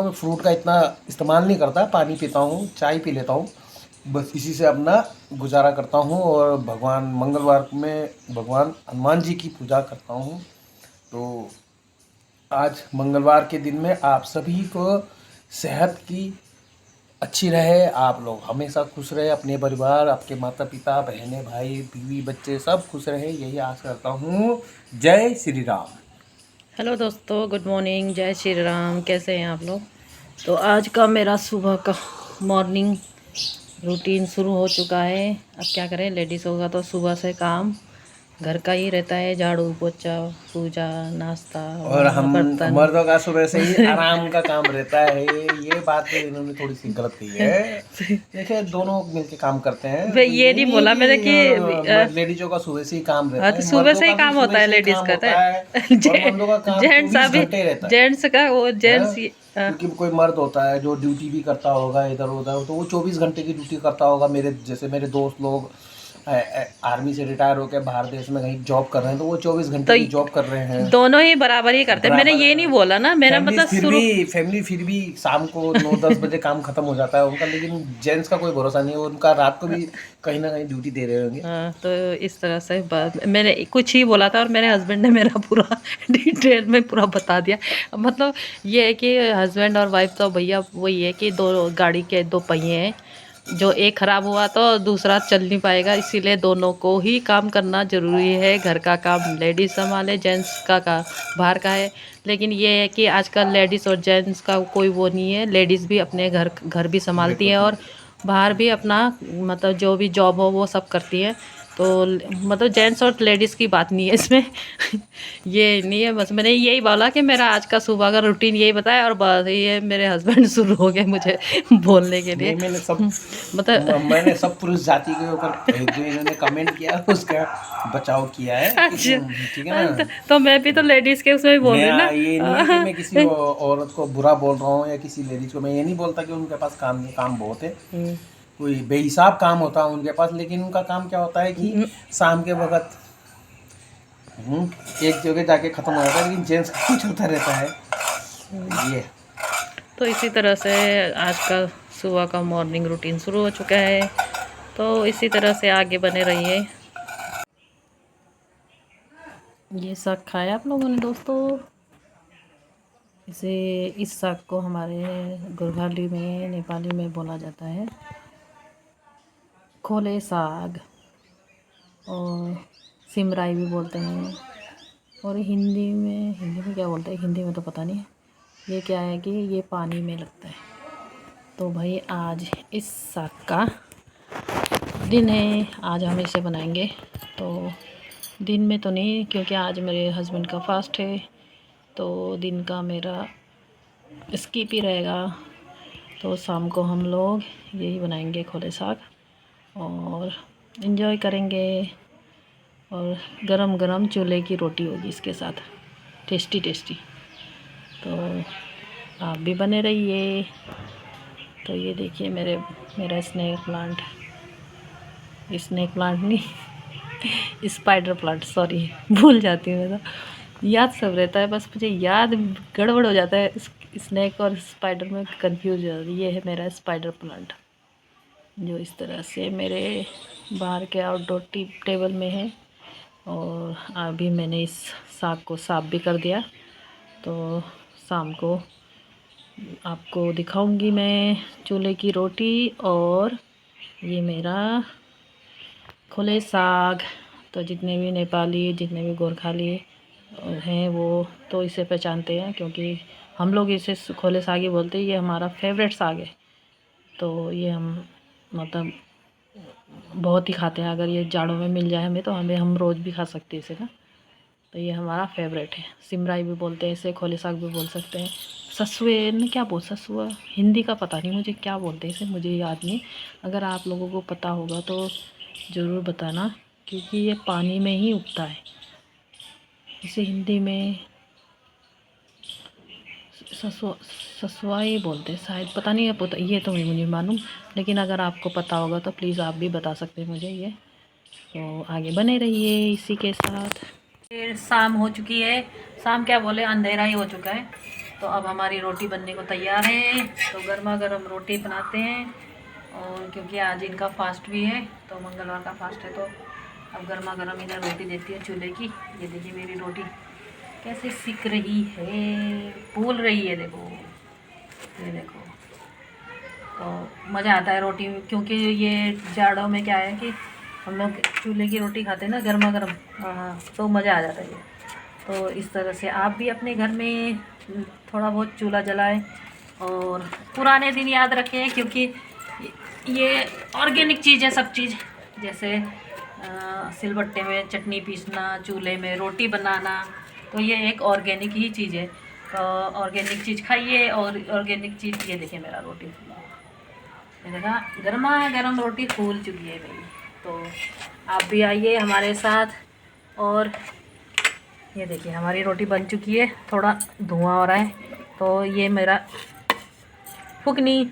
मैं फ्रूट का इतना इस्तेमाल नहीं करता, पानी पीता हूँ, चाय पी लेता हूँ, बस इसी से अपना गुजारा करता हूँ। और भगवान मंगलवार में भगवान हनुमान जी की पूजा करता हूँ। तो आज मंगलवार के दिन में आप सभी को सेहत की अच्छी रहे, आप लोग हमेशा खुश रहे, अपने परिवार, आपके माता पिता, बहनें, भाई, बीवी, बच्चे सब खुश रहे, यही आशा करता हूँ। जय श्री राम। हेलो दोस्तों, गुड मॉर्निंग, जय श्री राम। कैसे हैं आप लोग? तो आज का मेरा सुबह का मॉर्निंग रूटीन शुरू हो चुका है। अब क्या करें, लेडीज़ होगा तो सुबह से काम घर का ही रहता है, झाड़ू पोछा, पूजा, नाश्ता, और हम बर्तन। मर्दों का सुबह से ही आराम का काम रहता है, ये बात इन्होंने थोड़ी सी गलत कही है। देखिए, दोनों मिलके काम करते हैं, भाई तो ये ये नहीं नहीं है बोला मैंने कि कि लेडीजों का सुबह से ही काम हाँ, रहता तो है, सुबह मर्दों से ही का भी काम होता सुबह है से ही लेडीज़ काम का होता है। और मर्दों का काम जेंट्स 24 अभी घंटे रहता है। जेंट्स का वो हैं? जेंट्स। क्योंकि कोई मर्द होता है जो ड्यूटी भी करता होगा इधर उधर, तो वो 24 घंटे की ड्यूटी करता होगा। मेरे जैसे मेरे दोस्त लोग आर्मी से रिटायर होकर बाहर देश में कहीं जॉब कर रहे हैं, तो वो 24 घंटे तो की जॉब कर रहे हैं दोनों ही बराबर ही करते हैं, मैंने बराबर। ये नहीं बोला ना, मेरा मतलब शुरू। फैमिली फिर भी शाम को 9-10 बजे काम खत्म हो जाता है उनका, लेकिन जेंट्स का कोई भरोसा नहीं है, उनका रात को भी कहीं ना कहीं ड्यूटी दे रहे होंगे। हाँ, तो इस तरह से बात मैंने कुछ ही बोला था और मेरे हस्बैंड ने मेरा पूरा डिटेल में पूरा बता दिया। मतलब ये है कि हस्बैंड और वाइफ तो भैया वही है कि दो गाड़ी के दो पहिए हैं, जो एक ख़राब हुआ तो दूसरा चल नहीं पाएगा, इसीलिए दोनों को ही काम करना ज़रूरी है। घर का काम लेडीज़ संभाले, जेंट्स का काम बाहर का है। लेकिन ये है कि आजकल लेडीज़ और जेंट्स का कोई वो नहीं है, लेडीज़ भी अपने घर घर भी संभालती बिल्कुल हैं और बिल्कुल। बाहर भी अपना मतलब जो भी जॉब हो वो सब करती हैं। तो मतलब जेंट्स और लेडीज़ की बात नहीं है इसमें ये नहीं है, बस मैंने यही बोला कि मेरा आज का सुबह का रूटीन यही बताया और बस ये मेरे हस्बैंड शुरू हो गए मुझे बोलने के लिए। नहीं, मतलब मैंने सब पुरुष जाति के ऊपर जो इन्होंने कमेंट किया उसका बचाव किया है, अच्छा, क्योंकि ठीक है ना। तो मैं भी तो लेडीज़ के उसमें भी बोल रही हूँ मैं ये नहीं है कि ना। मैं किसी औरत को बुरा बोल रहा हूँ या किसी लेडीज को, मैं ये नहीं बोलता कि उनके पास काम नहीं, काम बहुत है, कोई बेहिसाब काम होता है उनके पास, लेकिन उनका काम क्या होता है कि शाम के वक्त एक जगह जाके ख़त्म हो जाता है, लेकिन जेंट्स का कुछ होता रहता है ये। तो इसी तरह से आज का सुबह का मॉर्निंग रूटीन शुरू हो चुका है, तो इसी तरह से आगे बने रहिए। ये साग खाया आप लोगों ने दोस्तों? इसे इस साग को हमारे गोरखाली में, नेपाली में बोला जाता है खोले साग, और सिमराई भी बोलते हैं। और हिंदी में क्या बोलते हैं, हिंदी में तो पता नहीं। ये क्या है कि ये पानी में लगता है। तो भाई आज इस साग का दिन है, आज हम इसे बनाएंगे। तो दिन में तो नहीं, क्योंकि आज मेरे हस्बैंड का फास्ट है, तो दिन का मेरा स्किप ही रहेगा। तो शाम को हम लोग यही बनाएंगे खोले साग और इन्जॉय करेंगे। और गरम गरम चूल्हे की रोटी होगी इसके साथ, टेस्टी टेस्टी। तो आप भी बने रहिए। तो ये देखिए मेरा स्नेक प्लांट नहीं स्पाइडर प्लांट, सॉरी भूल जाती हूँ मैं तो, याद सब रहता है बस मुझे याद गड़बड़ हो जाता है, स्नेक और स्पाइडर में कंफ्यूज हो जाती है। ये है मेरा स्पाइडर प्लांट, जो इस तरह से मेरे बाहर के आउटडोर टेबल में है। और अभी मैंने इस साग को साफ भी कर दिया, तो शाम को आपको दिखाऊंगी मैं चूल्हे की रोटी और ये मेरा खोले साग। तो जितने भी नेपाली, जितने भी गोरखाली हैं वो तो इसे पहचानते हैं, क्योंकि हम लोग इसे खोले साग ही बोलते हैं। ये हमारा फेवरेट साग है, तो ये हम मतलब बहुत ही खाते हैं। अगर ये जाड़ों में मिल जाए हमें, तो हम रोज़ भी खा सकते हैं इसे ना। तो ये हमारा फेवरेट है। सिमराई भी बोलते हैं इसे, खोले साग भी बोल सकते हैं। ससुए ने क्या बोल, ससुआ हिंदी का पता नहीं मुझे क्या बोलते हैं इसे, मुझे याद नहीं। अगर आप लोगों को पता होगा तो ज़रूर बताना, क्योंकि ये पानी में ही उगता है। इसे हिंदी में ससुआ ससुआ ही बोलते हैं शायद, पता नहीं है, पता ये तो मुझे मालूम। लेकिन अगर आपको पता होगा तो प्लीज़ आप भी बता सकते हैं मुझे ये। तो आगे बने रहिए इसी के साथ। फिर शाम हो चुकी है, शाम क्या बोले, अंधेरा ही हो चुका है। तो अब हमारी रोटी बनने को तैयार है, तो गर्मा गर्म रोटी बनाते हैं। और क्योंकि आज इनका फास्ट भी है, तो मंगलवार का फास्ट है, तो अब गर्मा गर्म इन्हें रोटी देती है चूल्हे की। ये देखिए मेरी रोटी कैसे सिक रही है, फूल रही है, देखो ये देखो। तो मज़ा आता है रोटी, क्योंकि ये जाड़ों में क्या है कि हम लोग चूल्हे की रोटी खाते हैं ना गर्मा गर्म, हाँ, तो मज़ा आ जाता है ये। तो इस तरह से आप भी अपने घर में थोड़ा बहुत चूल्हा जलाएं और पुराने दिन याद रखें, क्योंकि ये ऑर्गेनिक चीज़ है सब चीज़। जैसे सिलबट्टे में चटनी पीसना, चूल्हे में रोटी बनाना, तो ये एक ऑर्गेनिक ही चीज़ है। तो ऑर्गेनिक चीज़ खाइए। और ऑर्गेनिक चीज़, ये देखिए मेरा रोटी फूला, ये देखा गर्मा गर्म रोटी फूल चुकी है मेरी। तो आप भी आइए हमारे साथ। और ये देखिए हमारी रोटी बन चुकी है, थोड़ा धुआं हो रहा है, तो ये मेरा फुकनी